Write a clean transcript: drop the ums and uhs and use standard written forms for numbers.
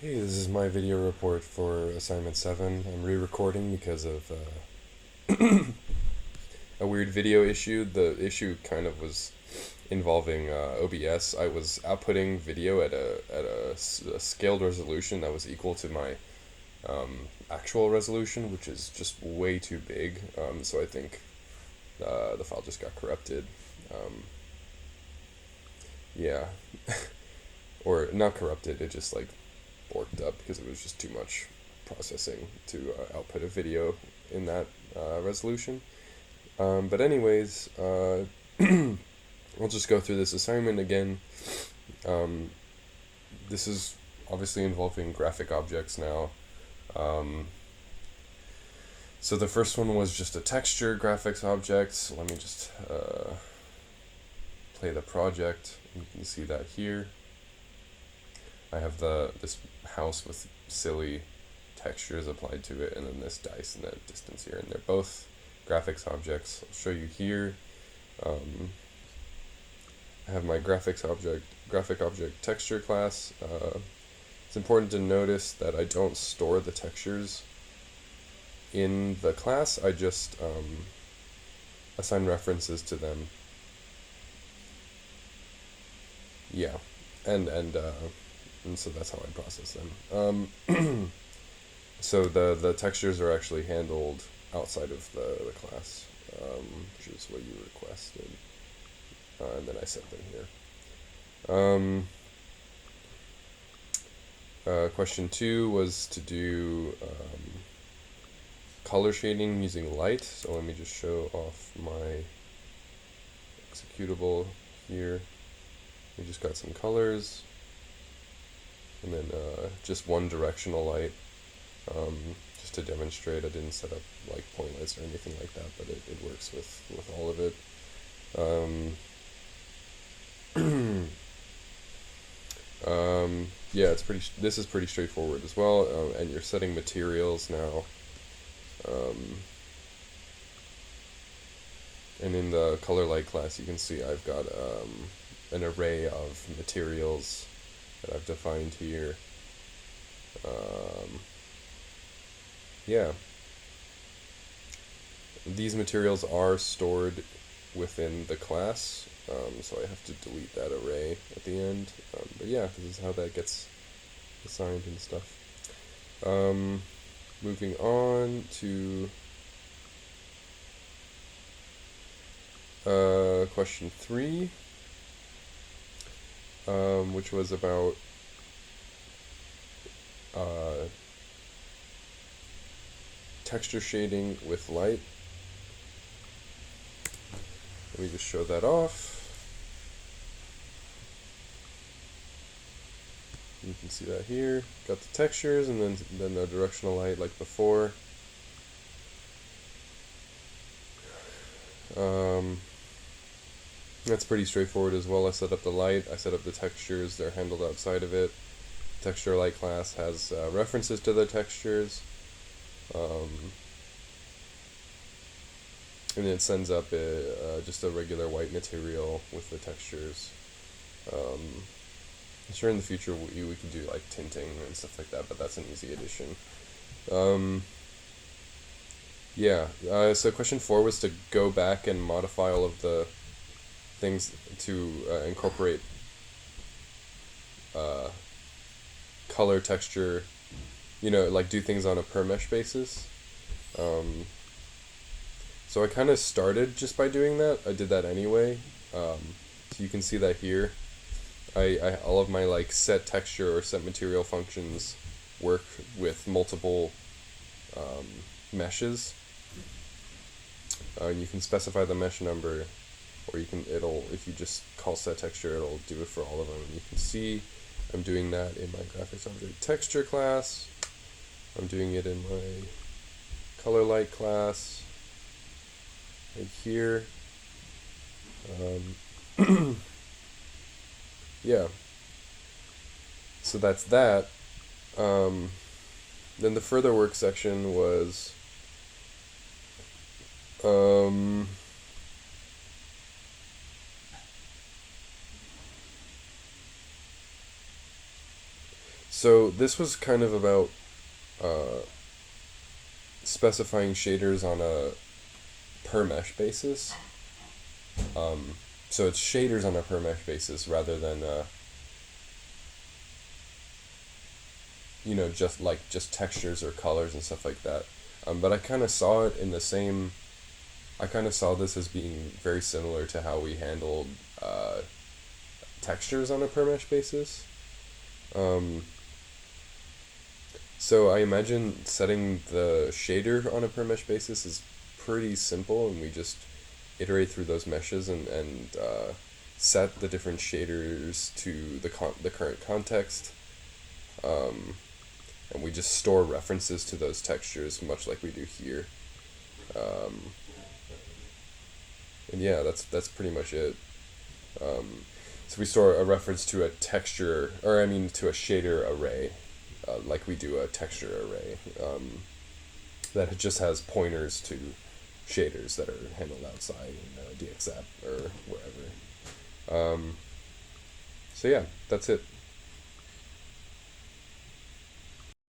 Hey, this is my video report for assignment 7. I'm re-recording because of a weird video issue. The issue kind of was involving OBS. I was outputting video at a scaled resolution that was equal to my actual resolution, which is just way too big. So I think the file just got corrupted. Yeah, or not corrupted. It just like borked up because it was just too much processing to output a video in that resolution. But anyways, we'll just go through this assignment again. This is obviously involving graphic objects now. So the first one was just a texture graphics object. Let me just play the project. You can see that here. I have this house with silly textures applied to it, and then this dice and that distance here, and they're both graphics objects. I'll show you here. I have my graphic object texture class. It's important to notice that I don't store the textures in the class. I just assign references to them. Yeah, and so that's how I process them. So the textures are actually handled outside of the class, which is what you requested, and then I set them here. Question 2 was to do color shading using light. So let me just show off my executable here. We just got some colors, and then just one directional light, just to demonstrate. I didn't set up like point lights or anything like that, but it works with all of it. Yeah, this is pretty straightforward as well, and you're setting materials now. And in the color light class, you can see I've got an array of materials that I've defined here. Yeah. These materials are stored within the class, so I have to delete that array at the end. But yeah, this is how that gets assigned and stuff. Moving on to question 3, which was about texture shading with light. Let me just show that off. You can see that here. Got the textures and then the directional light like before. That's pretty straightforward as well. I set up the light, I set up the textures, they're handled outside of it. Texture light class has references to the textures. And it sends up just a regular white material with the textures. I'm sure in the future we could do like tinting and stuff like that, but that's an easy addition. Yeah, so question 4 was to go back and modify all of the things to incorporate color, texture, like do things on a per mesh basis. So I kind of started just by doing that. I did that anyway. So you can see that here. I all of my like set texture or set material functions work with multiple meshes. And you can specify the mesh number, or if you just call set texture, it'll do it for all of them. And you can see I'm doing that in my graphics object texture class. I'm doing it in my color light class right here. Yeah. So that's that. Then the further work section was So this was kind of about uh, specifying shaders on a per mesh basis. So it's shaders on a per mesh basis rather than just textures or colors and stuff like that. But I kind of saw it in the same. I kind of saw this as being very similar to how we handled textures on a per mesh basis. Um, so I imagine setting the shader on a per mesh basis is pretty simple, and we just iterate through those meshes and set the different shaders to the current context. Um, and we just store references to those textures, much like we do here. Um, and yeah, that's pretty much it. So we store a reference to a texture, or I mean to a shader array, like we do a texture array, that just has pointers to shaders that are handled outside in DXApp or wherever. So yeah, that's it.